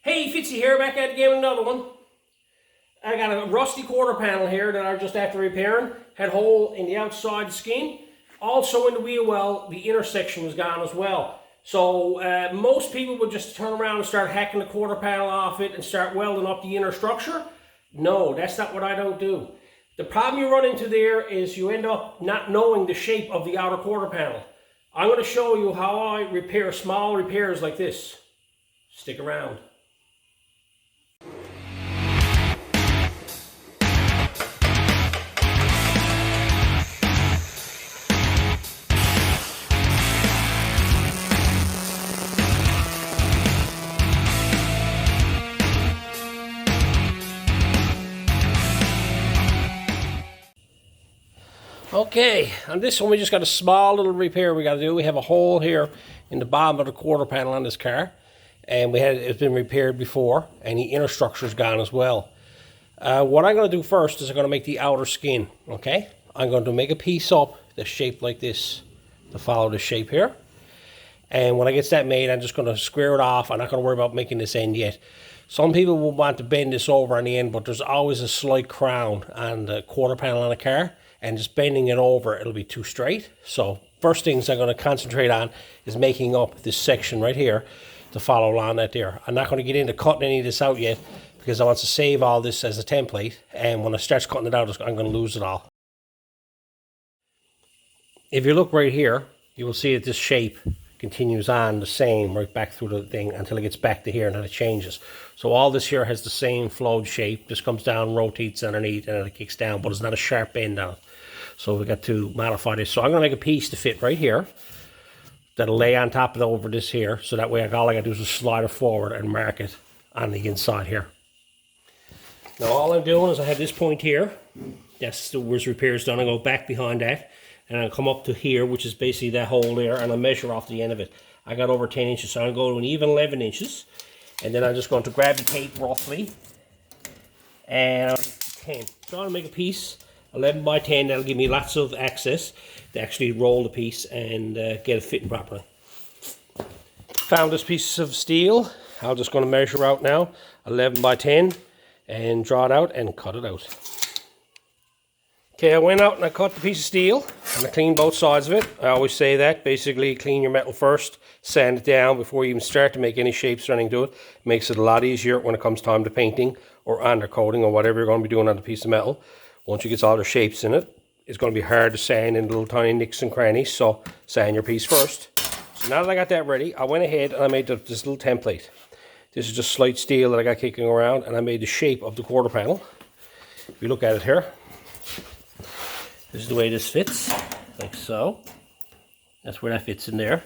Hey, Fitzy here, back at it again with another one. I got a rusty quarter panel here that I just after repairing. Had a hole in the outside skin. Also in the wheel well, the intersection was gone as well. So most people would just turn around and start hacking the quarter panel off it and start welding up the inner structure. No, that's not what I don't do. The problem you run into there is you end up not knowing the shape of the outer quarter panel. I'm going to show you how I repair small repairs like this. Stick around. Okay, on this one we just got a small little repair we got to do. We have a hole here in the bottom of the quarter panel on this car, and it's been repaired before, and the inner structure's gone as well. What I'm going to do first is I'm going to make the outer skin. Okay, I'm going to make a piece up that's shaped like this to follow the shape here, and when I get that made, I'm just going to square it off. I'm not going to worry about making this end yet. Some people will want to bend this over on the end, but there's always a slight crown on the quarter panel on a car, and just bending it over, it'll be too straight. So first things I'm going to concentrate on is making up this section right here to follow along that there. I'm not going to get into cutting any of this out yet because I want to save all this as a template, and when I start cutting it out, I'm going to lose it all. If you look right here, you will see that this shape continues on the same right back through the thing until it gets back to here, and then it changes. So all this here has the same flowed shape. This comes down, rotates underneath, and then it kicks down, but it's not a sharp bend on it. So we got to modify this. So I'm going to make a piece to fit right here that'll lay on top of it over this here, so that way all I got to do is just slide it forward and mark it on the inside here. Now all I'm doing is I have this point here. That's the where's repairs done. I go back behind that, and I'll come up to here, which is basically that hole there, and I'll measure off the end of it. I got over 10 inches, so I'll go to an even 11 inches, and then I'm just going to grab the tape roughly, and 10. So I'll make a piece 11 by 10. That'll give me lots of access to actually roll the piece and get it fitting properly. Found this piece of steel. I'm just going to measure out now 11 by 10 and draw it out and cut it out. Okay, I went out and I cut the piece of steel and I cleaned both sides of it. I always say that. Basically, clean your metal first, sand it down before you even start to make any shapes or anything to it. Makes it a lot easier when it comes time to painting or undercoating or whatever you're going to be doing on the piece of metal. Once you get all the shapes in it, it's going to be hard to sand in little tiny nicks and crannies, so sand your piece first. So now that I got that ready, I went ahead and I made this little template. This is just slight steel that I got kicking around, and I made the shape of the quarter panel. If you look at it here, this is the way this fits, like so. That's where that fits in there,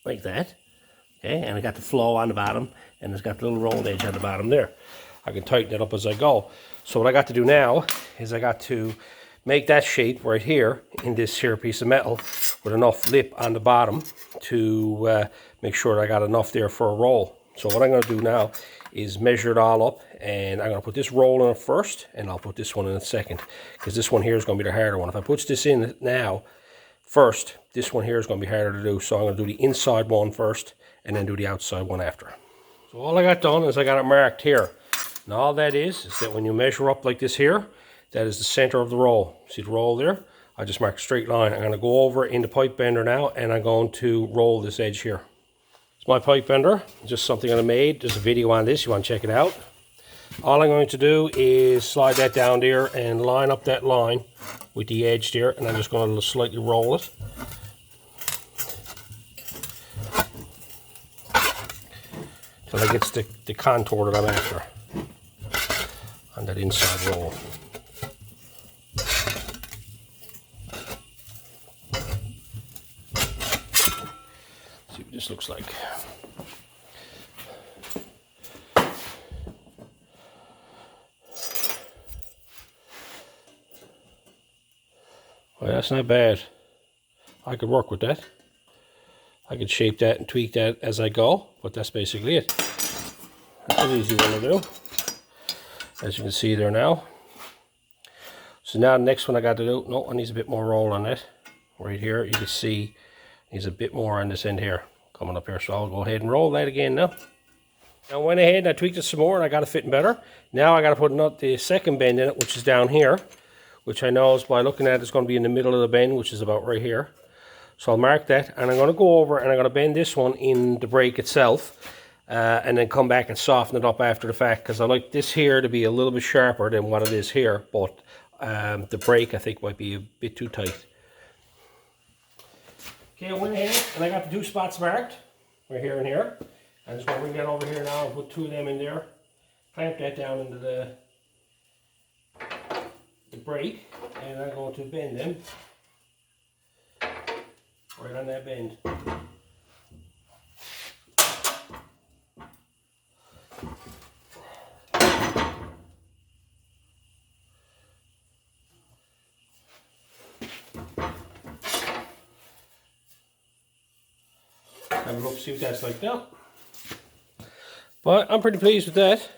like that. Okay, and I got the flow on the bottom, and it's got the little rolled edge on the bottom there. I can tighten it up as I go. So what I got to do now is I got to make that shape right here in this here piece of metal with enough lip on the bottom to make sure that I got enough there for a roll. So what I'm going to do now is measure it all up, and I'm going to put this roll in it first, and I'll put this one in a second, because this one here is going to be the harder one. If I put this in now first, this one here is going to be harder to do. So I'm going to do the inside one first and then do the outside one after. So all I got done is I got it marked here. And all that is that when you measure up like this here, that is the center of the roll. See the roll there? I just marked a straight line. I'm going to go over in the pipe bender now, and I'm going to roll this edge here. It's my pipe bender, just something I made. There's a video on this, you want to check it out. All I'm going to do is slide that down there and line up that line with the edge there, and I'm just going to slightly roll it. So that gets the contour that I'm after on that inside roll. See what this looks like. Well, that's not bad. I could work with that. I could shape that and tweak that as I go, but that's basically it. That's an easy one to do, as you can see there now. So now the next one I got to do, no, I need a bit more roll on it. Right here, you can see needs a bit more on this end here, coming up here. So I'll go ahead and roll that again now. I went ahead and I tweaked it some more and I got it fitting better. Now I got to put the second bend in it, which is down here, which I know is by looking at it, it's going to be in the middle of the bend, which is about right here. So I'll mark that, and I'm going to go over and I'm going to bend this one in the brake itself, and then come back and soften it up after the fact, because I like this here to be a little bit sharper than what it is here, but the brake I think might be a bit too tight. Okay, I went ahead and I got the 2 spots marked, right here and here. I'm just going to bring that over here now and put 2 of them in there, clamp that down into the brake, and I'm going to bend them right on that bend. Have a look, see what that's like now. But I'm pretty pleased with that.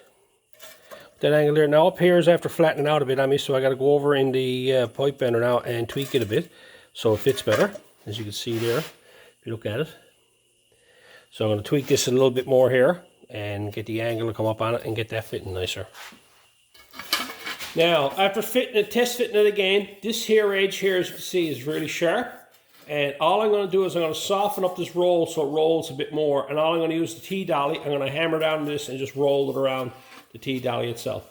That angle there. Now up here is after flattening out a bit on me, so I got to go over in the pipe bender now and tweak it a bit so it fits better, as you can see there if you look at it. So I'm going to tweak this a little bit more here and get the angle to come up on it and get that fitting nicer. Now after test fitting it again, this here edge here, as you can see, is really sharp. And all I'm going to do is I'm going to soften up this roll so it rolls a bit more. And all I'm going to use the T-dolly, I'm going to hammer down this and just roll it around the T-dolly itself.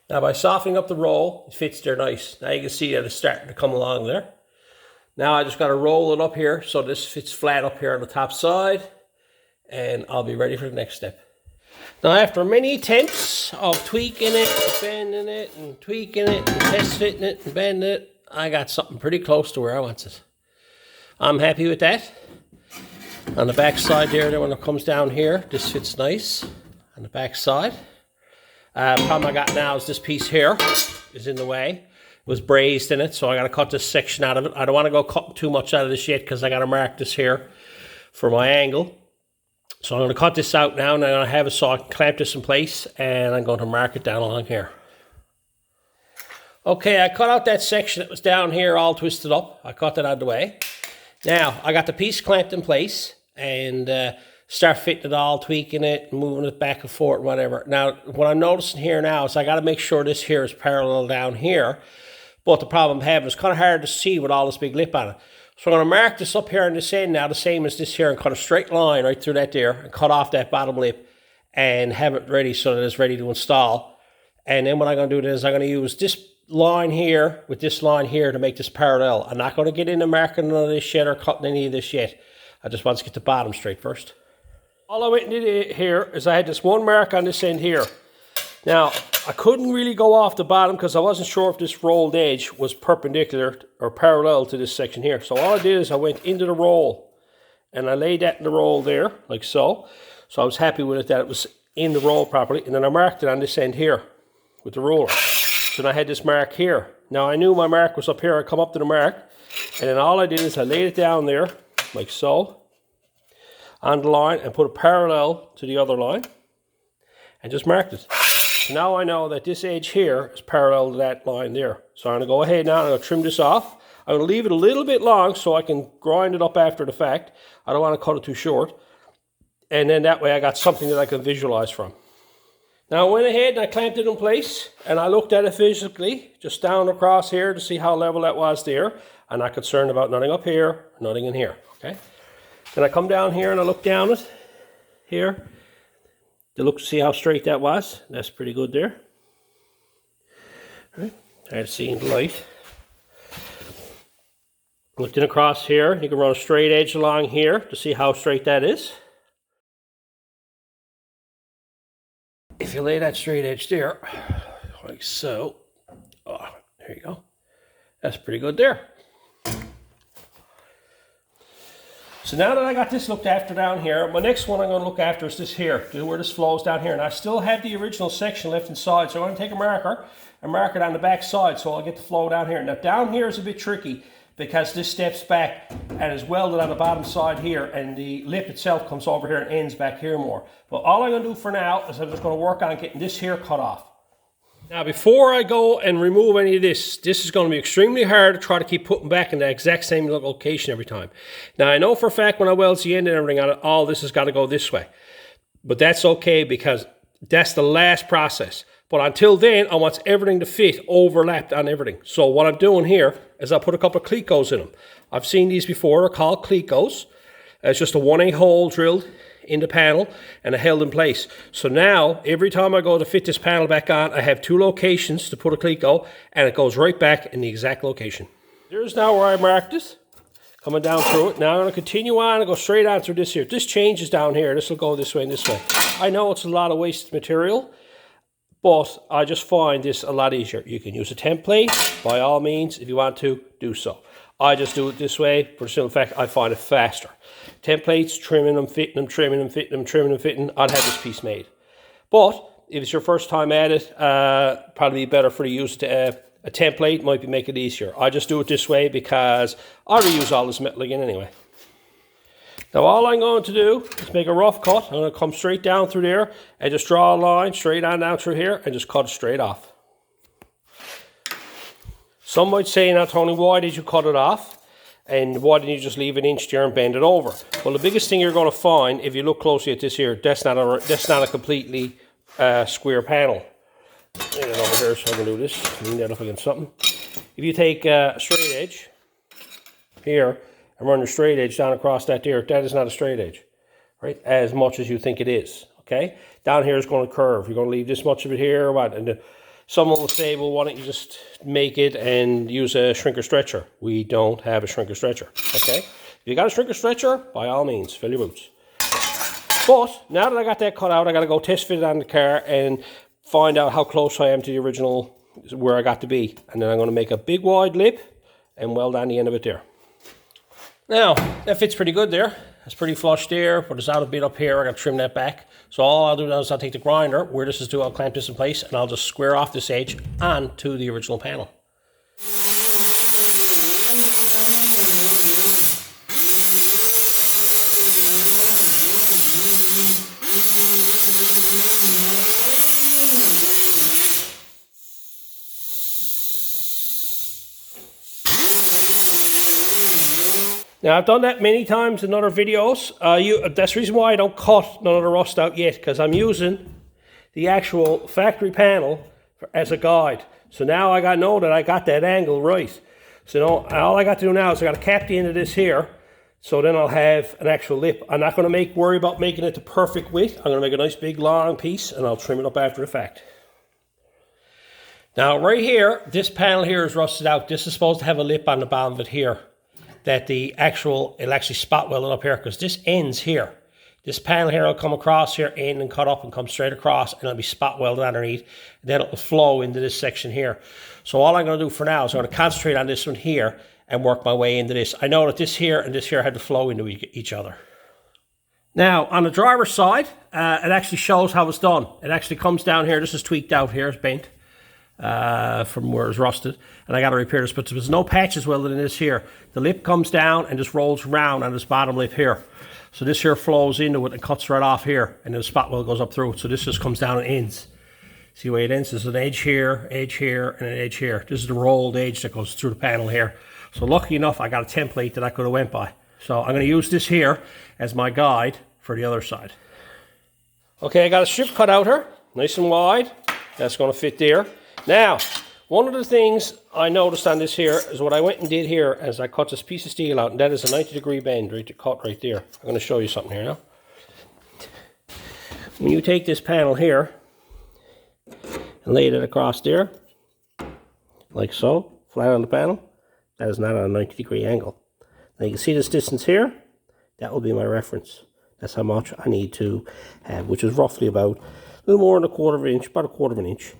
Now by softening up the roll, it fits there nice. Now you can see that it's starting to come along there. Now I just got to roll it up here so this fits flat up here on the top side, and I'll be ready for the next step. Now after many attempts of tweaking it, bending it, and tweaking it, and test fitting it, and bending it, I got something pretty close to where I want it. I'm happy with that. On the back side there, when it comes down here, this fits nice on the back side. Problem I got now is this piece here is in the way. It was brazed in it, so I got to cut this section out of it. I don't want to go cut too much out of this yet because I got to mark this here for my angle. So I'm going to cut this out now, and I'm going to have it so I can clamp this in place, and I'm going to mark it down along here. Okay, I cut out that section that was down here all twisted up. I cut that out of the way. Now I got the piece clamped in place and start fitting it all, tweaking it, moving it back and forth, whatever. Now, what I'm noticing here now is I got to make sure this here is parallel down here. But the problem I'm having is kind of hard to see with all this big lip on it. So I'm going to mark this up here on this end now, the same as this here, and cut a straight line right through that there, and cut off that bottom lip, and have it ready so that it's ready to install. And then what I'm going to do is I'm going to use this line here with this line here to make this parallel. I'm not going to get into marking none of this yet or cutting any of this yet. I just want to get the bottom straight first. All I went and did here is I had this one mark on this end here. Now, I couldn't really go off the bottom because I wasn't sure if this rolled edge was perpendicular or parallel to this section here. So all I did is I went into the roll and I laid that in the roll there, like so. So I was happy with it that it was in the roll properly. And then I marked it on this end here with the ruler. So then I had this mark here. Now I knew my mark was up here. I come up to the mark, and then all I did is I laid it down there, like so, on the line, and put it parallel to the other line and just marked it. So now I know that this edge here is parallel to that line there. So I'm going to go ahead now and I'm going to trim this off. I'm going to leave it a little bit long so I can grind it up after the fact. I don't want to cut it too short. And then that way I got something that I can visualize from. Now I went ahead and I clamped it in place and I looked at it physically, just down across here to see how level that was there. I'm not concerned about nothing up here, nothing in here, okay? Then I come down here and I look down it here to look to see how straight that was. That's pretty good there. All right. Hard to see in the light. Looking across here, you can run a straight edge along here to see how straight that is. If you lay that straight edge there, like so, oh, there you go. That's pretty good there. So now that I got this looked after down here, my next one I'm going to look after is this here, where this flows down here. And I still have the original section left inside, so I'm going to take a marker and mark it on the back side so I'll get the flow down here. Now down here is a bit tricky because this steps back and is welded on the bottom side here, and the lip itself comes over here and ends back here more. But all I'm going to do for now is I'm just going to work on getting this here cut off. Now before I go and remove any of this is going to be extremely hard to try to keep putting back in the exact same location every time. Now I know for a fact when I weld the end and everything on it, all this has got to go this way. But that's okay because that's the last process. But until then, I want everything to fit overlapped on everything. So what I'm doing here is I'll put a couple of clecos in them. I've seen these before, they're called clecos. It's just a 1/8 hole drilled in the panel and held in place. So now, every time I go to fit this panel back on, I have 2 locations to put a cleco, and it goes right back in the exact location. Here's now where I marked it, coming down through it. Now I'm going to continue on and go straight on through this here. This changes down here. This will go this way and this way. I know it's a lot of wasted material, but I just find this a lot easier. You can use a template, by all means, if you want to, do so. I just do it this way, for the simple fact I find it faster. Templates, trimming them, fitting them, trimming them, fitting them, trimming them, fitting, I'd have this piece made. But if it's your first time at it, probably better for you to use a template, might be make it easier. I just do it this way because I reuse all this metal again anyway. Now all I'm going to do is make a rough cut. I'm going to come straight down through there and just draw a line straight on down through here and just cut it straight off. Some might say, now Tony, why did you cut it off? And why didn't you just leave an inch there and bend it over? Well, the biggest thing you're going to find, if you look closely at this here, that's not a completely square panel. Get it over here so I can do this. Lean that up against something. If you take a straight edge here and run your straight edge down across that there, that is not a straight edge, right? As much as you think it is, okay? Down here is going to curve. You're going to leave this much of it here, or what? And someone will say, well, why don't you just make it and use a shrinker stretcher? We don't have a shrinker stretcher, okay? If you got a shrinker stretcher, by all means, fill your boots. But now that I got that cut out, I got to go test fit it on the car and find out how close I am to the original, where I got to be. And then I'm going to make a big wide lip and weld on the end of it there. Now, that fits pretty good there. It's pretty flush there, but it's out a bit up here. I got to trim that back. So all I'll do now is I'll take the grinder, where this is due, I'll clamp this in place, and I'll just square off this edge onto the original panel. Now, I've done that many times in other videos. That's the reason why I don't cut none of the rust out yet, because I'm using the actual factory panel as a guide. So now I know that I got that angle right. So all I got to do now is I got to cap the end of this here, so then I'll have an actual lip. I'm not going to worry about making it the perfect width. I'm going to make a nice big long piece, and I'll trim it up after the fact. Now, right here, this panel here is rusted out. This is supposed to have a lip on the bottom of it here, that it'll actually spot weld it up here, because this ends here. This panel here will come across here, end and cut up and come straight across, and it'll be spot welded underneath. And then it'll flow into this section here. So all I'm going to do for now is I'm going to concentrate on this one here and work my way into this. I know that this here and this here had to flow into each other. Now, on the driver's side, it actually shows how it's done. It actually comes down here. This is tweaked out here. It's bent from where it's rusted, and I got to repair this, but there's no patches welded in this here. The lip comes down and just rolls round on this bottom lip here. So this here flows into it and cuts right off here, and then the spot weld goes up through it. So this just comes down and ends. See the way it ends? There's an edge here, and an edge here. This is the rolled edge that goes through the panel here. So lucky enough, I got a template that I could have went by. So I'm going to use this here as my guide for the other side. Okay, I got a strip cut out here, nice and wide. That's going to fit there. Now, one of the things I noticed on this here is what I went and did here as I cut this piece of steel out, and that is a 90-degree bend right to cut right there. I'm going to show you something here now. When you take this panel here and lay it across there, like so, flat on the panel, that is not at a 90-degree angle. Now you can see this distance here, that will be my reference. That's how much I need to have, which is roughly about a little more than about a quarter of an inch.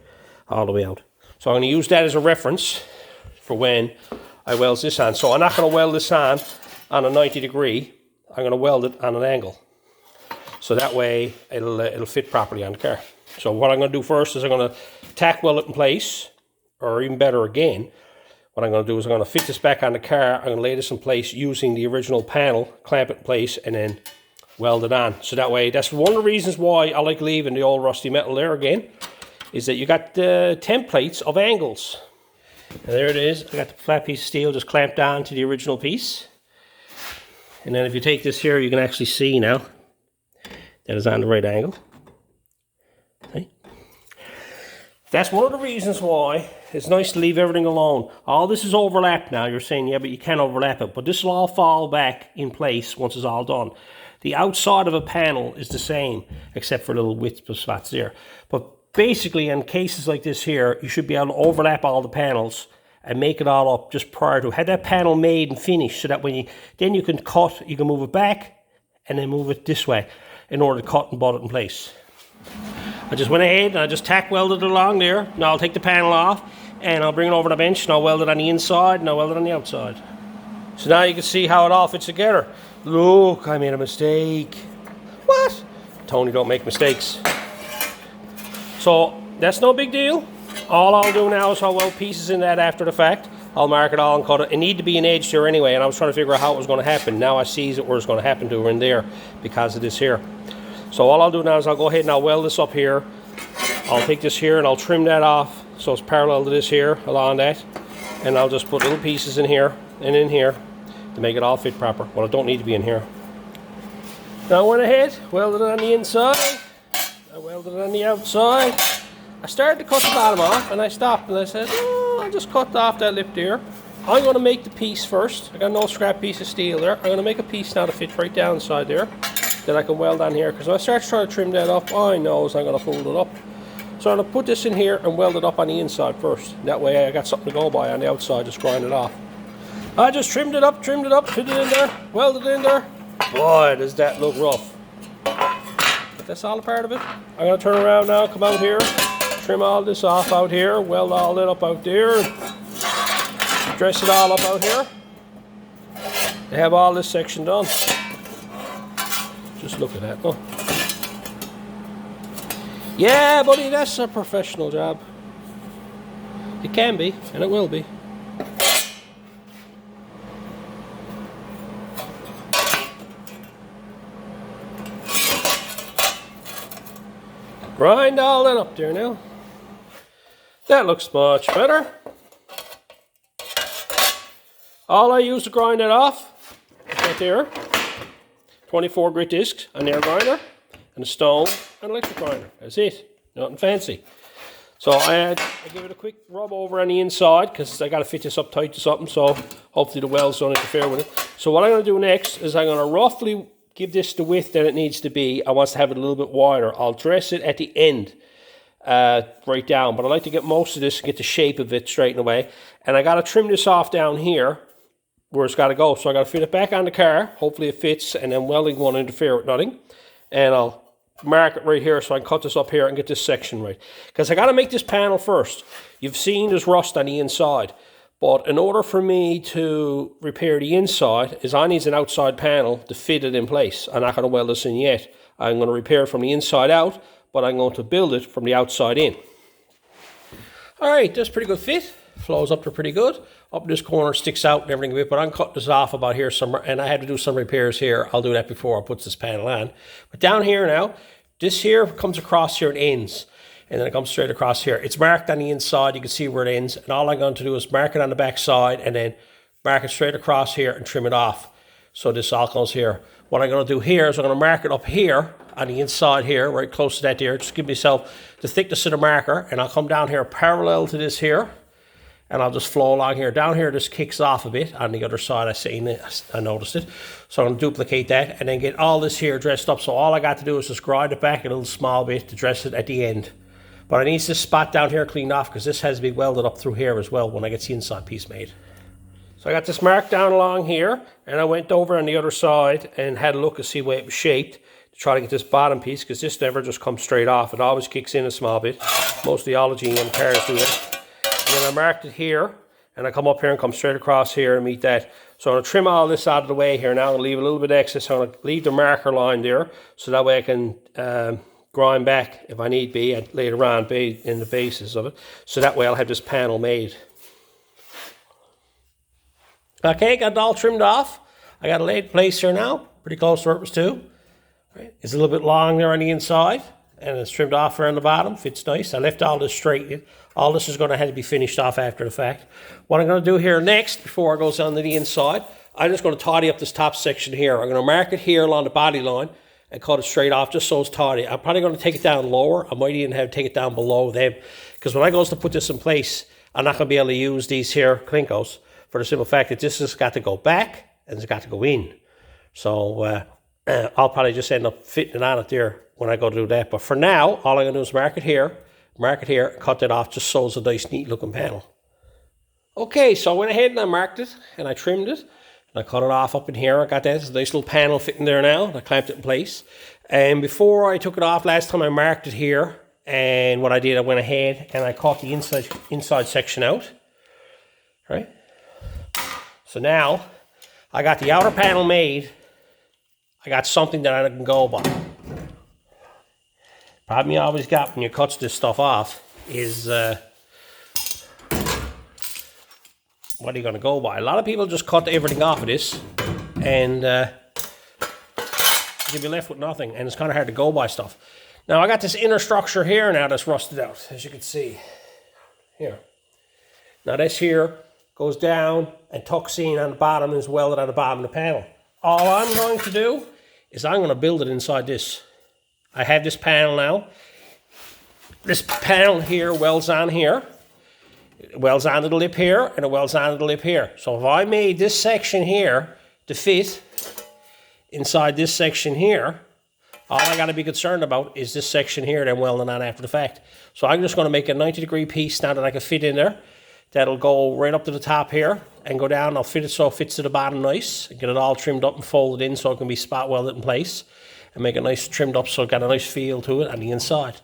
All the way out. So I'm going to use that as a reference for when I weld this on. So I'm not going to weld this on a 90-degree. I'm going to weld it on an angle. So that way it'll fit properly on the car. So what I'm going to do first is I'm going to tack weld it in place, or even better again, what I'm going to do is I'm going to fit this back on the car. I'm going to lay this in place using the original panel, clamp it in place, and then weld it on. So that way, that's one of the reasons why I like leaving the old rusty metal there again, is that you got the templates of angles. And there it is. I got the flat piece of steel just clamped down to the original piece. And then if you take this here, you can actually see now that it's on the right angle. Okay. That's one of the reasons why it's nice to leave everything alone. All this is overlapped now. You're saying, yeah, but you can't overlap it. But this will all fall back in place once it's all done. The outside of a panel is the same, except for little width spots there. But basically, in cases like this here, you should be able to overlap all the panels and make it all up just prior to. Have that panel made and finished so that when then you can cut, you can move it back and then move it this way in order to cut and butt it in place. I just went ahead and I just tack welded it along there. Now I'll take the panel off and I'll bring it over the bench and I'll weld it on the inside and I'll weld it on the outside. So now you can see how it all fits together. Look, I made a mistake. What? Tony don't make mistakes. So that's no big deal. All I'll do now is I'll weld pieces in that after the fact. I'll mark it all and cut it. It need to be an edge there anyway, and I was trying to figure out how it was going to happen. Now I see where it's going to happen to her in there because of this here. So all I'll do now is I'll go ahead and I'll weld this up here. I'll take this here and I'll trim that off so it's parallel to this here along that. And I'll just put little pieces in here and in here to make it all fit proper. Well, it don't need to be in here. Now I went ahead, welded it on the inside. I welded it on the outside. I started to cut the bottom off and I stopped and I said, oh, I just cut off that lip there. I'm going to make the piece first. I got no scrap piece of steel there. I'm going to make a piece now to fit right down inside there that I can weld on here, because when I start trying to trim that up, I know I'm going to fold it up. So I'm going to put this in here and weld it up on the inside first. That way I got something to go by on the outside, just grind it off. I just trimmed it up, fit it in there, welded it in there. Boy, does that look rough. But that's all a part of it. I'm going to turn around now, come out here, trim all this off out here, weld all that up out there, dress it all up out here. They have all this section done. Just look at that. Oh. Yeah, buddy, that's a professional job. It can be, and it will be. Grind all that up there now. That looks much better. All I use to grind that off is right there. 24 grit discs, an air grinder, and a stone, and an electric grinder. That's it. Nothing fancy. So I give it a quick rub over on the inside because I got to fit this up tight to something, so hopefully the welds don't interfere with it. So what I'm going to do next is I'm going to roughly give this the width that it needs to be. I want to have it a little bit wider. I'll dress it at the end right down, but I like to get most of this and get the shape of it straightened away. And I got to trim this off down here where it's got to go. So I got to fit it back on the car. Hopefully it fits, and then welding won't interfere with nothing. And I'll mark it right here so I can cut this up here and get this section right. Because I got to make this panel first. You've seen there's rust on the inside. But in order for me to repair the inside, is I need an outside panel to fit it in place. I'm not going to weld this in yet. I'm going to repair it from the inside out, but I'm going to build it from the outside in. Alright, that's a pretty good fit. Flows up to pretty good. Up this corner sticks out and everything a bit, but I'm cutting this off about here somewhere, and I had to do some repairs here. I'll do that before I put this panel on. But down here now, this here comes across here and ends, and then it comes straight across here. It's marked on the inside. You can see where it ends, and all I'm going to do is mark it on the back side and then mark it straight across here and trim it off. So this all goes here. What I'm going to do here is I'm going to mark it up here on the inside here, right close to that there. Just give myself the thickness of the marker, and I'll come down here parallel to this here. And I'll just flow along here. Down here, this kicks off a bit. On the other side, I noticed it. So I'm going to duplicate that and then get all this here dressed up. So all I got to do is just grind it back a little small bit to dress it at the end. But I need this spot down here cleaned off because this has to be welded up through here as well when I get the inside piece made. So I got this marked down along here, and I went over on the other side and had a look to see where it was shaped to try to get this bottom piece, because this never just comes straight off. It always kicks in a small bit. Most of the ology and cars do that. And then I marked it here, and I come up here and come straight across here and meet that. So I'm going to trim all this out of the way here now and leave a little bit excess. I'm going to leave the marker line there, so that way I can grind back if I need be later on in the basis of it. So that way I'll have this panel made. Okay, got it all trimmed off. I got it laid in place here now, pretty close to where it was too. Right. It's a little bit long there on the inside, and it's trimmed off around the bottom. Fits nice. I left all this straight in. All this is going to have to be finished off after the fact. What I'm going to do here next, before I goes on to the inside, I'm just going to tidy up this top section here. I'm going to mark it here along the body line and cut it straight off just so it's tidy. I'm probably going to take it down lower. I might even have to take it down below them, because when I goes to put this in place, I'm not going to be able to use these here Klinkos, for the simple fact that this has got to go back and it's got to go in. So I'll probably just end up fitting it on it there when I go to do that. But for now, all I'm going to do is mark it here, and cut that off just so it's a nice, neat looking panel. Okay, so I went ahead and I marked it and I trimmed it. And I cut it off up in here. I got that. It's a nice little panel fitting there now. And I clamped it in place. And before I took it off, last time I marked it here. And what I did, I went ahead and I cut the inside section out. Right? So now, I got the outer panel made. I got something that I can go by. Problem you always got when you cut this stuff off is, what are you going to go by? A lot of people just cut everything off of this, and you'll be left with nothing, and it's kind of hard to go by stuff. Now, I got this inner structure here now that's rusted out, as you can see. Here. Now, this here goes down and tucks in on the bottom and is welded on the bottom of the panel. All I'm going to do is I'm going to build it inside this. I have this panel now. This panel here welds on here. It welds onto the lip here, and it welds onto the lip here. So if I made this section here to fit inside this section here, all I got to be concerned about is this section here that I'm welding on after the fact. So I'm just going to make a 90-degree piece now that I can fit in there. That'll go right up to the top here and go down. I'll fit it so it fits to the bottom nice. And get it all trimmed up and folded in so it can be spot welded in place. And make it nice trimmed up so it got a nice feel to it on the inside.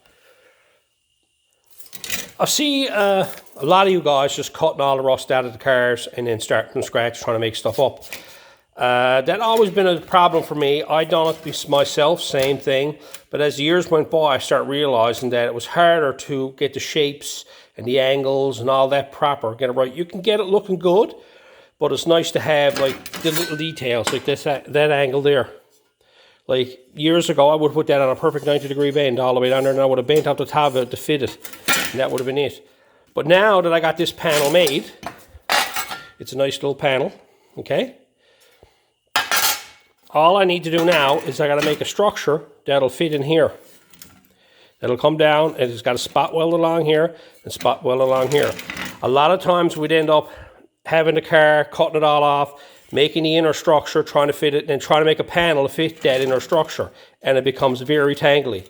I see a lot of you guys just cutting all the rust out of the cars and then starting from scratch trying to make stuff up. That's always been a problem for me. I done it myself, same thing. But as the years went by, I started realizing that it was harder to get the shapes and the angles and all that proper, get it right. You can get it looking good, but it's nice to have like the little details, like this, that angle there. Like years ago, I would put that on a perfect 90-degree bend all the way down there, and I would have bent up the top of it to fit it, and that would have been it. But now that I got this panel made, it's a nice little panel, okay? All I need to do now is I got to make a structure that'll fit in here. It'll come down and it's got a spot weld along here and spot weld along here. A lot of times we'd end up having the car, cutting it all off, making the inner structure, trying to fit it, and then trying to make a panel to fit that inner structure. And it becomes very tangly.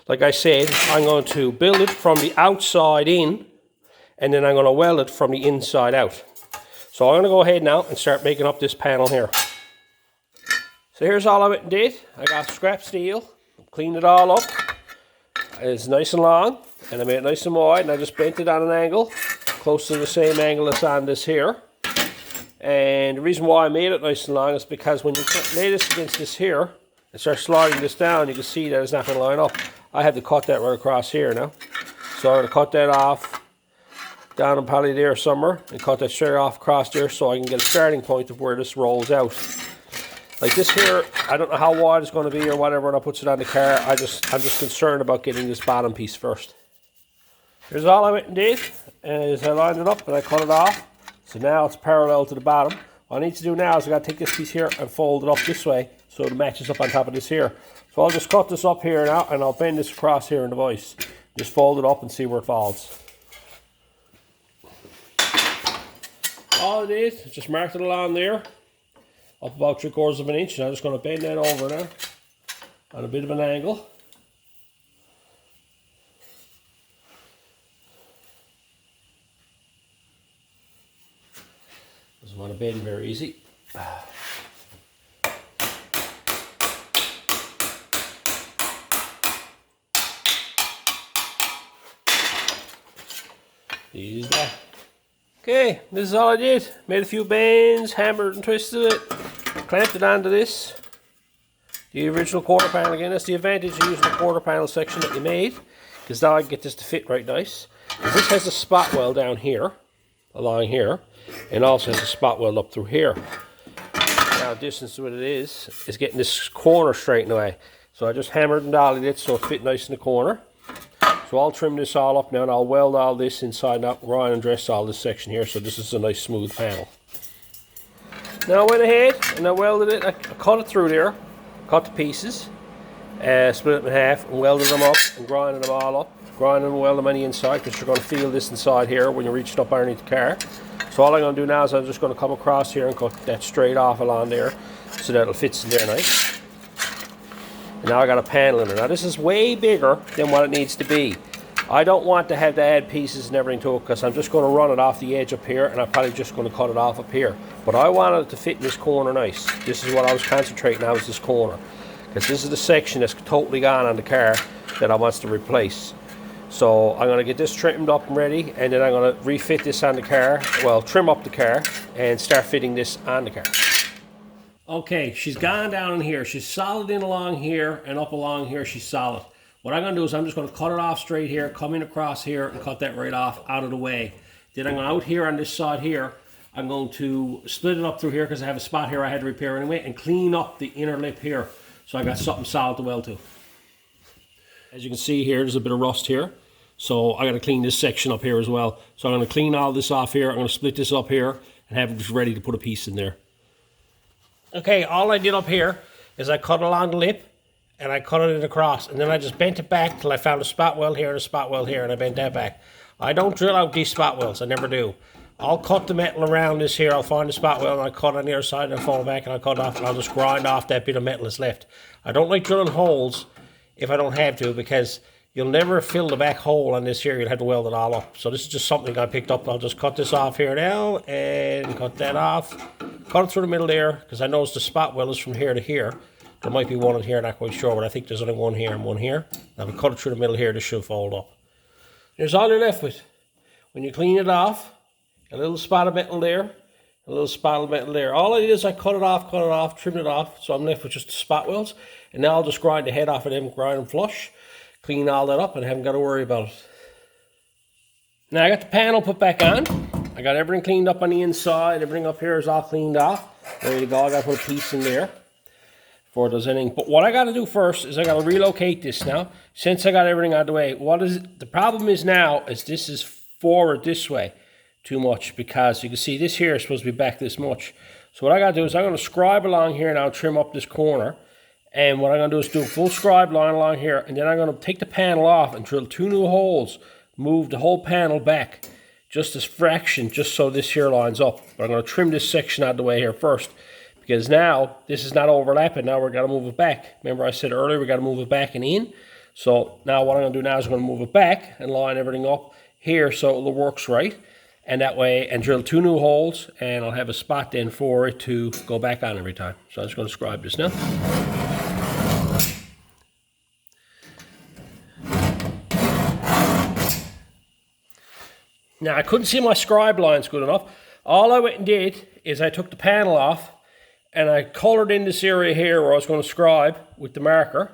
Like I said, I'm going to build it from the outside in, and then I'm going to weld it from the inside out. So I'm going to go ahead now and start making up this panel here. So here's all I went and did. I got scrap steel, cleaned it all up. It's nice and long, and I made it nice and wide, and I just bent it on an angle, close to the same angle that's on this here. And the reason why I made it nice and long is because when you lay this against this here, and start sliding this down, you can see that it's not going to line up. I have to cut that right across here now. So I'm going to cut that off down in probably there somewhere, and cut that straight off across there so I can get a starting point of where this rolls out. Like this here, I don't know how wide it's going to be or whatever when I put it on the car. I'm just concerned about getting this bottom piece first. Here's all I went and did, is I lined it up and I cut it off. So now it's parallel to the bottom. What I need to do now is I got to take this piece here and fold it up this way so it matches up on top of this here. So I'll just cut this up here now and I'll bend this across here in the vise. Just fold it up and see where it falls. All it is just marked it along there, up about 3/4 of an inch, and I'm just going to bend that over now on a bit of an angle. Doesn't want to bend very easy. Use that. Okay, this is all I did. Made a few bends, hammered and twisted it, clamped it onto this. The original quarter panel again. That's the advantage of using the quarter panel section that you made, because now I can get this to fit right nice. Because this has a spot weld down here, along here, and also has a spot weld up through here. Now distance what it is getting this corner straightened away. So I just hammered and dollied it so it fit nice in the corner. So I'll trim this all up now and I'll weld all this inside and out, grind and dress all this section here so this is a nice smooth panel. Now I went ahead and I welded it, I cut it through there, cut the pieces, split it in half and welded them up and grinded them all up. Grinding and welding them on the inside because you're going to feel this inside here when you reach it up underneath the car. So all I'm going to do now is I'm just going to come across here and cut that straight off along there so that it'll fit in there nice. And now I got a panel in there. Now this is way bigger than what it needs to be. I don't want to have to add pieces and everything to it because I'm just going to run it off the edge up here and I'm probably just going to cut it off up here. But I wanted it to fit in this corner nice. This is what I was concentrating on, is this corner. Because this is the section that's totally gone on the car that I want to replace. So I'm going to get this trimmed up and ready, and then I'm going to refit this on the car, well, trim up the car and start fitting this on the car. Okay, she's gone down in here. She's solid in along here and up along here she's solid. What I'm going to do is I'm just going to cut it off straight here, come in across here and cut that right off out of the way. Then I'm going out here on this side here, I'm going to split it up through here because I have a spot here I had to repair anyway, and clean up the inner lip here so I got something solid to weld to. As you can see here, there's a bit of rust here. So I got to clean this section up here as well. So I'm going to clean all this off here. I'm going to split this up here and have it just ready to put a piece in there. Okay, all I did up here is I cut along the lip and I cut it across. And then I just bent it back till I found a spot weld here and a spot weld here, and I bent that back. I don't drill out these spot welds. I never do. I'll cut the metal around this here. I'll find the spot weld and I cut on the other side and I fall back and I'll cut off and I'll just grind off that bit of metal that's left. I don't like drilling holes if I don't have to, because you'll never fill the back hole on this here. You'll have to weld it all up. So this is just something I picked up. I'll just cut this off here now and cut that off. Cut it through the middle there because I noticed the spot weld is from here to here. There might be one in here, not quite sure, but I think there's only one here and one here. Now if I cut it through the middle here, this should fold up. There's all you're left with. When you clean it off, a little spot of metal there, a little spot of metal there. All I did is I cut it off, trimmed it off, so I'm left with just the spot welds. And now I'll just grind the head off of them, grind them flush, clean all that up, and I haven't got to worry about it. Now I got the panel put back on. I got everything cleaned up on the inside. Everything up here is all cleaned off. Ready to go. I got to put a piece in there before it does anything. But what I got to do first is I got to relocate this now. Since I got everything out of the way, the problem is now is this is forward this way too much, because you can see this here is supposed to be back this much. So what I got to do is I'm going to scribe along here and I'll trim up this corner. And what I'm going to do is do a full scribe line along here, and then I'm going to take the panel off and drill 2 new holes, move the whole panel back just a fraction, just so this here lines up. But I'm going to trim this section out of the way here first, because now this is not overlapping. Now we're going to move it back. Remember I said earlier we got to move it back and in. So now what I'm going to do now is I'm going to move it back and line everything up here so it works right. And that way, and drill 2 new holes, and I'll have a spot then for it to go back on every time. So I'm just going to scribe this now. Now I couldn't see my scribe lines good enough. All I went and did is I took the panel off and I colored in this area here where I was going to scribe with the marker.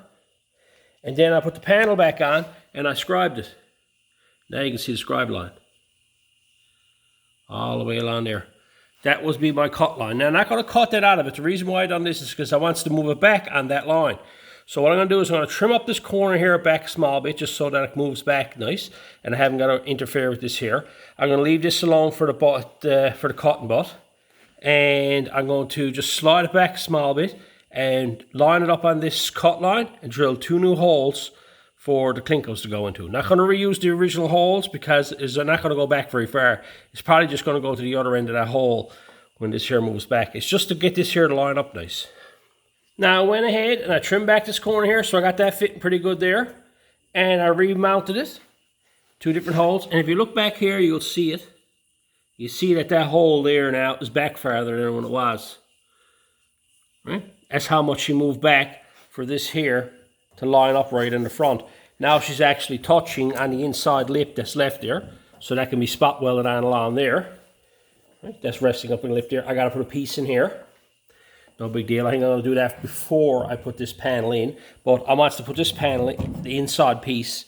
And then I put the panel back on and I scribed it. Now you can see the scribe line. All the way along there. That was be my cut line. Now I'm not going to cut that out of it. The reason why I done this is because I want to move it back on that line. So what I'm going to do is I'm going to trim up this corner here back a small bit just so that it moves back nice, and I haven't got to interfere with this here. I'm going to leave this alone for the cotton butt, and I'm going to just slide it back a small bit and line it up on this cut line and drill 2 new holes for the clinkers to go into. Not going to reuse the original holes because it's not going to go back very far. It's probably just going to go to the other end of that hole when this here moves back. It's just to get this here to line up nice. Now I went ahead and I trimmed back this corner here, so I got that fitting pretty good there. And I remounted it, 2 different holes. And if you look back here, you'll see it. You see that hole there now is back farther than when it was. Right? That's how much she moved back for this here to line up right in the front. Now she's actually touching on the inside lip that's left there. So that can be spot welded on along there. Right? That's resting up in the lip there. I got to put a piece in here. No big deal. I think I'm going to do that before I put this panel in. But I want to put this panel, the inside piece,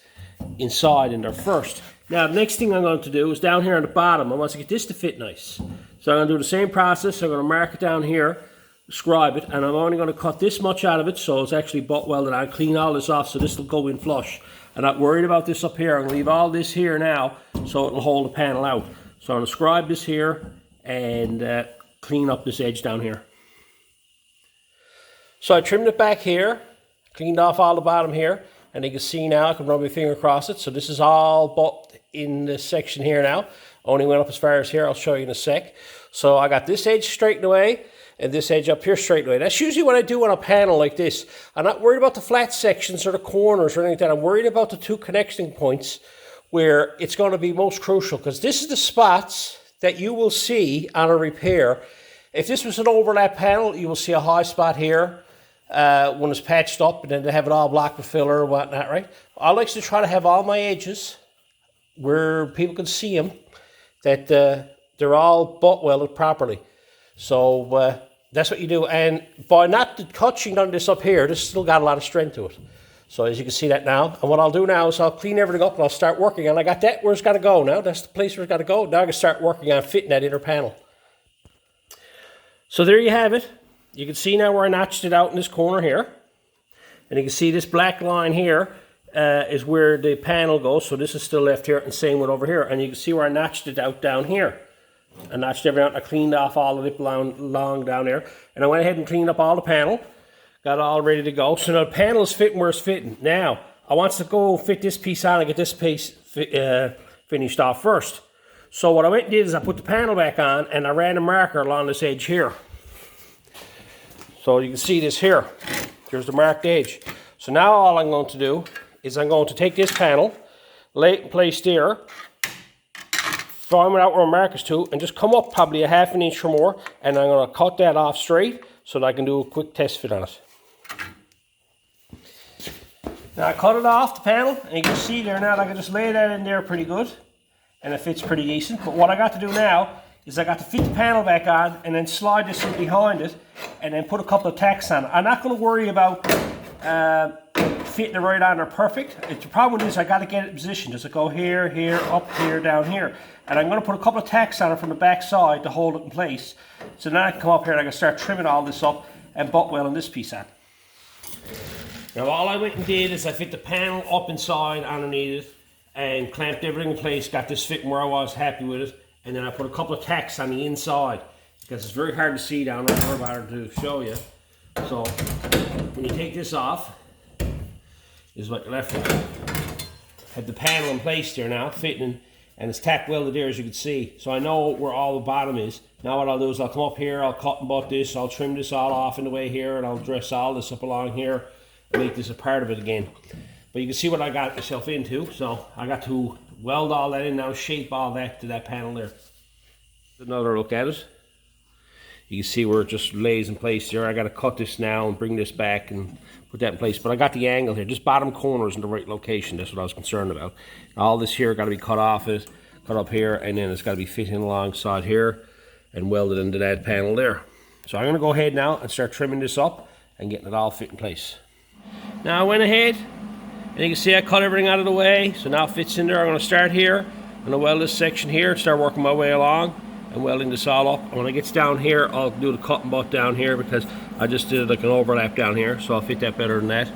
inside in there first. Now, the next thing I'm going to do is down here on the bottom, I want to get this to fit nice. So I'm going to do the same process. I'm going to mark it down here, scribe it, and I'm only going to cut this much out of it so it's actually butt welded. I'll clean all this off so this will go in flush. I'm not worried about this up here. I'm going to leave all this here now so it'll hold the panel out. So I'm going to scribe this here and clean up this edge down here. So I trimmed it back here, cleaned off all the bottom here, and you can see now I can run my finger across it. So this is all butt in this section here now. Only went up as far as here. I'll show you in a sec. So I got this edge straightened away and this edge up here straightened away. That's usually what I do on a panel like this. I'm not worried about the flat sections or the corners or anything like that. I'm worried about the two connecting points where it's going to be most crucial, because this is the spots that you will see on a repair. If this was an overlap panel, you will see a high spot here when it's patched up, and then they have it all blocked with filler or whatnot, right? I like to try to have all my edges where people can see them, that they're all butt welded properly. So that's what you do. And by not touching on this up here, this still got a lot of strength to it. So as you can see that now. And what I'll do now is I'll clean everything up and I'll start working. And I got that where it's got to go now. That's the place where it's got to go. Now I can start working on fitting that inner panel. So there you have it. You can see now where I notched it out in this corner here. And you can see this black line here is where the panel goes. So this is still left here, and same with over here. And you can see where I notched it out down here. I notched everything out and I cleaned off all of it long down there. And I went ahead and cleaned up all the panel. Got it all ready to go. So now the panel is fitting where it's fitting. Now, I want to go fit this piece on and get this piece finished off first. So what I went and did is I put the panel back on and I ran a marker along this edge here. So you can see this here. There's the marked edge. So now all I'm going to do is I'm going to take this panel, lay it in place there, find it out where my mark is to, and just come up probably a ½ inch or more, and I'm going to cut that off straight so that I can do a quick test fit on it. Now I cut it off the panel, and you can see there now that I can just lay that in there pretty good, and it fits pretty decent. But what I got to do now is I got to fit the panel back on and then slide this in behind it and then put a couple of tacks on it. I'm not going to worry about fitting it right on there perfect. The problem is I got to get it in position. Does it go here, here, up here, down here? And I'm going to put a couple of tacks on it from the back side to hold it in place. So now I can come up here and I can start trimming all this up and butt welding this piece on. Now all I went and did is I fit the panel up inside underneath it and clamped everything in place, got this fitting where I was happy with it, and then I put a couple of tacks on the inside because it's very hard to see down there. I'm about to show you. So when you take this off, this is what you're left with. Have the panel in place there now, fitting, and it's tack welded there as you can see. So I know where all the bottom is. Now what I'll do is I'll come up here, I'll cut and butt this, I'll trim this all off in the way here, and I'll dress all this up along here and make this a part of it again. But you can see what I got myself into. So I got to weld all that in now, shape all that to that panel there. Another look at it. You can see where it just lays in place there. I got to cut this now and bring this back and put that in place. But I got the angle here. This bottom corner is in the right location. That's what I was concerned about. All this here got to be cut off it, cut up here, and then it's got to be fitting alongside here and welded into that panel there. So I'm going to go ahead now and start trimming this up and getting it all fit in place. Now I went ahead and you can see I cut everything out of the way. So now it fits in there. I'm going to start here. I'm going to weld this section here and start working my way along and welding this all up. And when it gets down here, I'll do the cut and butt down here because I just did like an overlap down here, so I'll fit that better than that.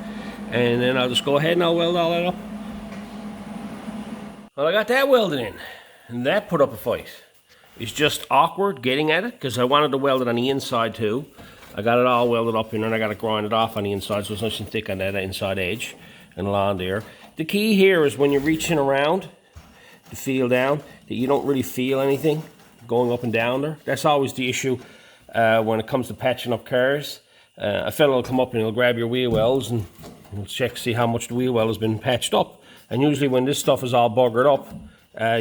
And then I'll just go ahead and I'll weld all that up. Well, I got that welded in, and that put up a fight. It's just awkward getting at it because I wanted to weld it on the inside too. I got it all welded up in there and I got to grind it off on the inside so it's nice and thick on that inside edge and along there. The key here is when you're reaching around to feel down that you don't really feel anything going up and down there. That's always the issue when it comes to patching up cars. A fellow will come up and he'll grab your wheel wells and he'll check to see how much the wheel well has been patched up. And usually when this stuff is all buggered up,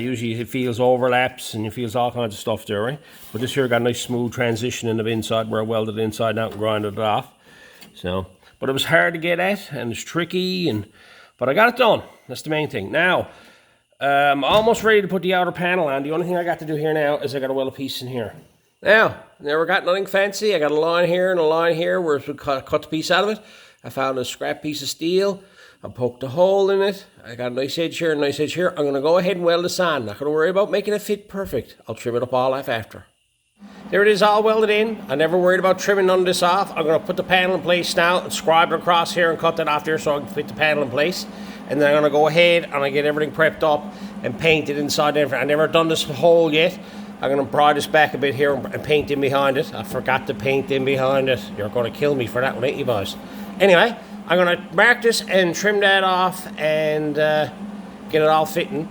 usually it feels overlaps and it feels all kinds of stuff there, right? But this here got a nice smooth transition in the inside where I welded it inside out and grinded it off. So, but it was hard to get at and it's tricky, but I got it done. That's the main thing. Now, I'm almost ready to put the outer panel on. The only thing I got to do here now is I got to weld a piece in here. Now, never got nothing fancy. I got a line here and a line here where we cut the piece out of it. I found a scrap piece of steel. I poked a hole in it. I got a nice edge here and a nice edge here. I'm going to go ahead and weld this on. Not going to worry about making it fit perfect. I'll trim it up all off after. There it is, all welded in. I never worried about trimming none of this off. I'm going to put the panel in place now and scribe it across here and cut that off there so I can fit the panel in place. And then I'm going to go ahead and I get everything prepped up and paint it inside and everything. I've never done this hole yet. I'm going to pry this back a bit here and paint in behind it. I forgot to paint in behind it. You're going to kill me for that one, ain't you, boys? Anyway, I'm going to mark this and trim that off and get it all fitting.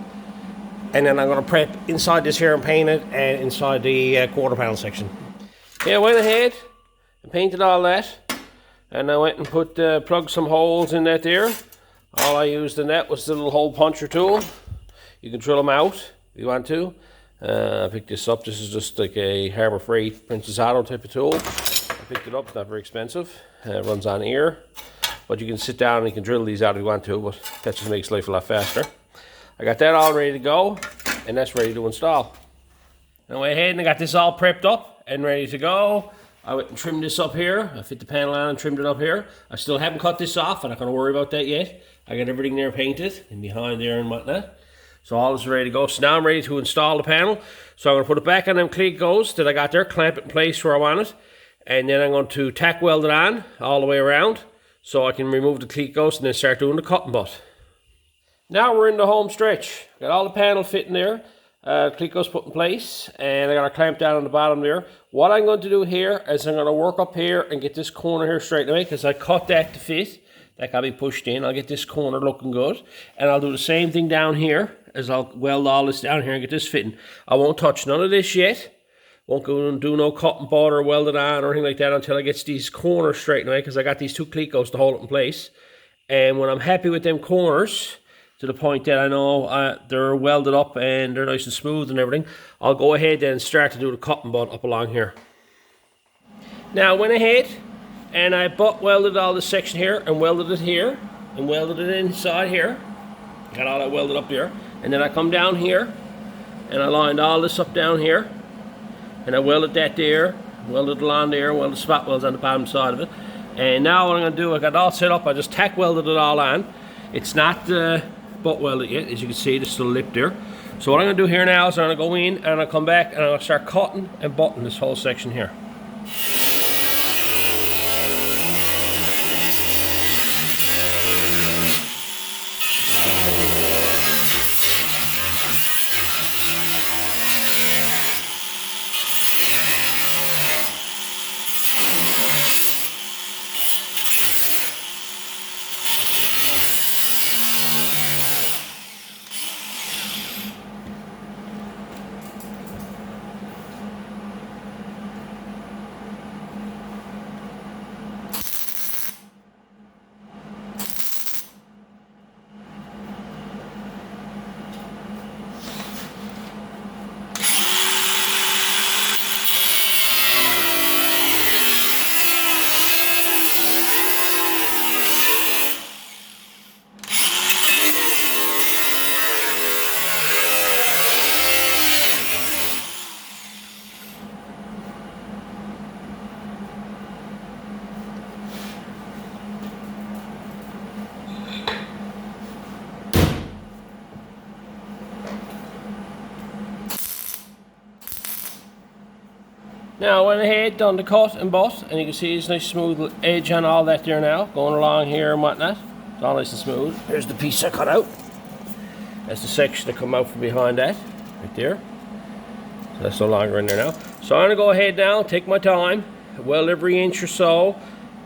And then I'm going to prep inside this here and paint it, and inside the quarter panel section. Yeah, I went ahead and painted all that. And I went and plugged some holes in that there. All I used in that was the little hole puncher tool. You can drill them out if you want to. I picked this up. This is just like a Harbor Freight Princess Auto type of tool. I picked it up. It's not very expensive. It runs on ear. But you can sit down and you can drill these out if you want to, but that just makes life a lot faster. I got that all ready to go, and that's ready to install. I went ahead and I got this all prepped up and ready to go. I went and trimmed this up here. I fit the panel on and trimmed it up here. I still haven't cut this off. I'm not going to worry about that yet. I got everything there painted and behind there and whatnot. So all is ready to go. So now I'm ready to install the panel. So I'm going to put it back on them cleat that I got there, clamp it in place where I want it. And then I'm going to tack weld it on all the way around so I can remove the cleat and then start doing the cutting butt. Now we're in the home stretch. Got all the panel fitting there. Cleat put in place, and I got a clamp down on the bottom there. What I'm going to do here is I'm going to work up here and get this corner here straight away because I cut that to fit. That got to be pushed in. I'll get this corner looking good, and I'll do the same thing down here as I'll weld all this down here and get this fitting. I won't touch none of this yet. Won't go and do no cut and butt or weld it on or anything like that until I get these corners straight away because I got these two cleat to hold it in place. And when I'm happy with them corners, to the point that I know they're welded up and they're nice and smooth and everything, I'll go ahead and start to do the cutting butt up along here. Now I went ahead and I butt welded all this section here and welded it here and welded it inside here. Got all that welded up here. And then I come down here and I lined all this up down here and I welded that there, welded along there, welded spot welds on the bottom side of it. And now what I'm going to do, I got it all set up, I just tack welded it all on. It's not butt welded yet, as you can see, there's still a lip there. So what I'm going to do here now is I'm going to go in and I'll come back and I'll start cutting and butting this whole section here. Now I went ahead, done the cut and butt, and you can see it's nice smooth edge on all that there now, going along here and whatnot. It's all nice and smooth. Here's the piece I cut out. That's the section that come out from behind that, right there. So that's no longer in there now. So I'm going to go ahead now, take my time, weld every inch or so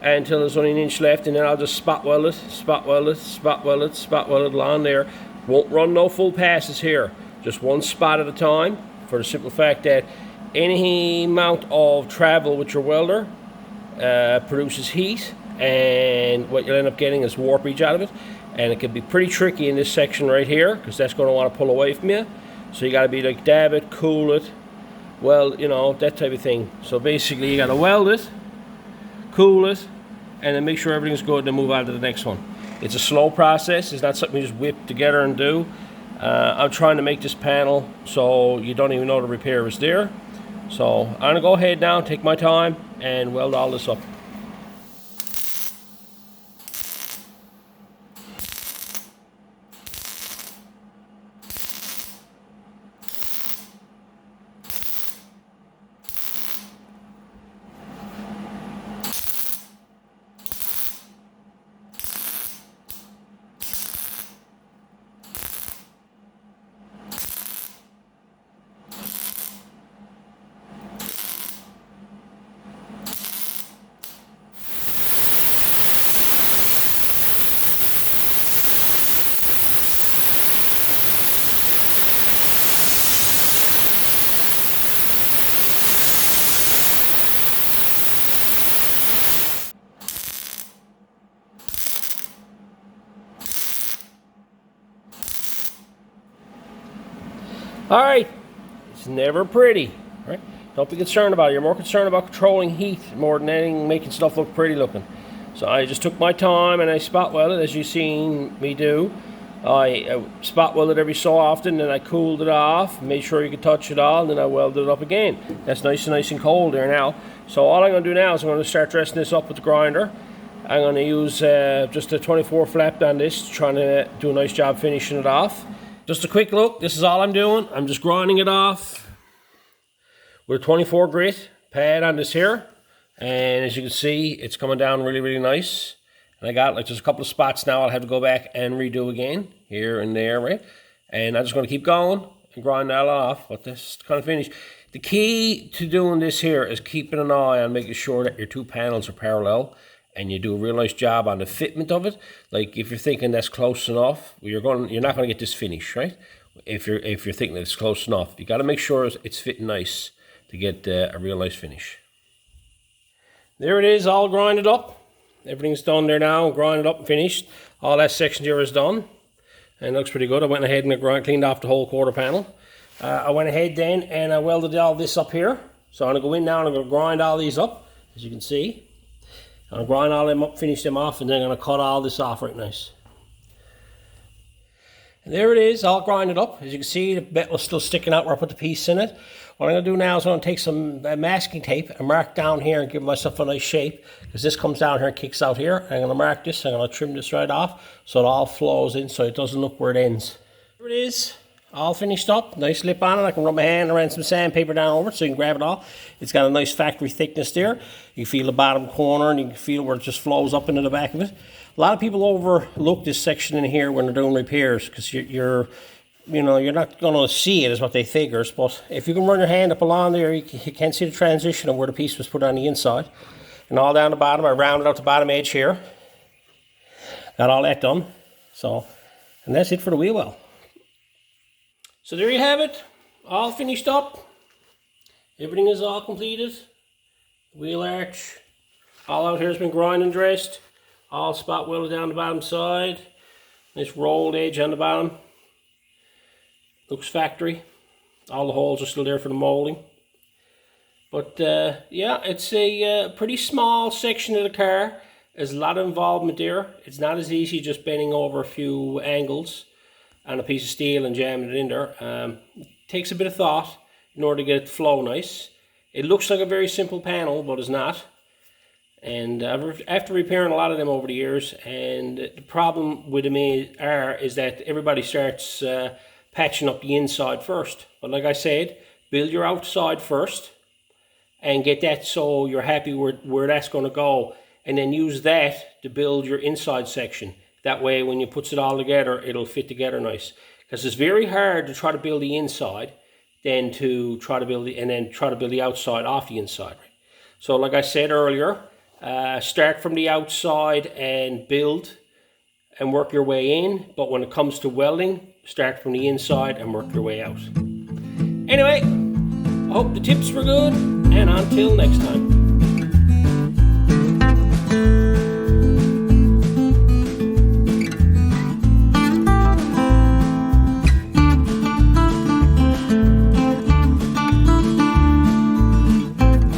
until there's only an inch left, and then I'll just spot weld it, spot weld it, spot weld it, spot weld it along there. Won't run no full passes here, just one spot at a time, for the simple fact that any amount of travel with your welder produces heat, and what you'll end up getting is warpage out of it, and it can be pretty tricky in this section right here because that's going to want to pull away from you. So you got to be like dab it, cool it, well, you know, that type of thing. So basically you got to weld it, cool it, and then make sure everything's good and then move on to the next one. It's a slow process. It's not something you just whip together and do. I'm trying to make this panel so you don't even know the repair is there. So I'm going to go ahead now, take my time, and weld all this up. Alright, it's never pretty, right? Don't be concerned about it. You're more concerned about controlling heat more than anything, making stuff look pretty looking. So I just took my time and I spot welded, as you've seen me do. I spot welded every so often, and I cooled it off, made sure you could touch it all, and then I welded it up again. That's nice and cold there now. So all I'm going to do now is I'm going to start dressing this up with the grinder. I'm going to use just a 24 flap on this, trying to do a nice job finishing it off. Just a quick look, this is all I'm doing. I'm just grinding it off with a 24 grit pad on this here. And as you can see, it's coming down really nice. And I got like just a couple of spots now I'll have to go back and redo again, here and there, right? And I'm just going to keep going and grind that off, but this is kind of finished. The key to doing this here is keeping an eye on making sure that your two panels are parallel, and you do a real nice job on the fitment of it. Like if you're thinking that's close enough, you're not going to get this finish, right? If you're thinking that it's close enough, you got to make sure it's fitting nice to get a real nice finish. There it is, all grinded up. Everything's done there now, grinded up and finished. All that section here is done, and it looks pretty good. I went ahead and cleaned off the whole quarter panel. I went ahead then and I welded all this up here. So I'm going to go in now and I'm going to grind all these up, as you can see. I'll grind all them up, finish them off, and then I'm going to cut all this off right nice. And there it is, all grinded up. As you can see, the metal is still sticking out where I put the piece in it. What I'm going to do now is I'm going to take some masking tape and mark down here and give myself a nice shape, because this comes down here and kicks out here. I'm going to mark this, I'm going to trim this right off so it all flows in so it doesn't look where it ends. There it is, all finished up, nice lip on it. I can rub my hand around some sandpaper down over it so you can grab it all. It's got a nice factory thickness there. You feel the bottom corner and you can feel where it just flows up into the back of it. A lot of people overlook this section in here when they're doing repairs, because you're not going to see it is what they figure. But if you can run your hand up along there, you can see the transition of where the piece was put on the inside. And all down the bottom, I rounded out the bottom edge here. Got all that done. So, and that's it for the wheel well. So there you have it, all finished up. Everything is all completed. Wheel arch, all out here has been grinded and dressed. All spot welded down the bottom side. Nice rolled edge on the bottom. Looks factory. All the holes are still there for the molding. But yeah, it's a pretty small section of the car. There's a lot of involvement there. It's not as easy just bending over a few angles on a piece of steel and jamming it in there. It takes a bit of thought in order to get it to flow nice. It looks like a very simple panel, but it's not. And after repairing a lot of them over the years, and the problem with them is that everybody starts patching up the inside first. But like I said, build your outside first and get that so you're happy where that's going to go, and then use that to build your inside section. That way when you puts it all together, it'll fit together nice. Because it's very hard to try to build the inside than to try to build the outside off the inside. So like I said earlier, start from the outside and build and work your way in. But when it comes to welding, start from the inside and work your way out. Anyway, I hope the tips were good, and until next time.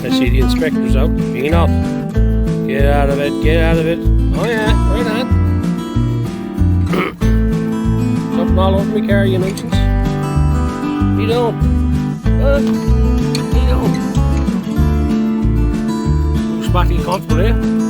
See the inspectors out, being up. Get out of it, get out of it. Oh yeah, right on. Jumping all over my car, you nuisance. You don't. What? You don't. Looks back in comfortable, eh?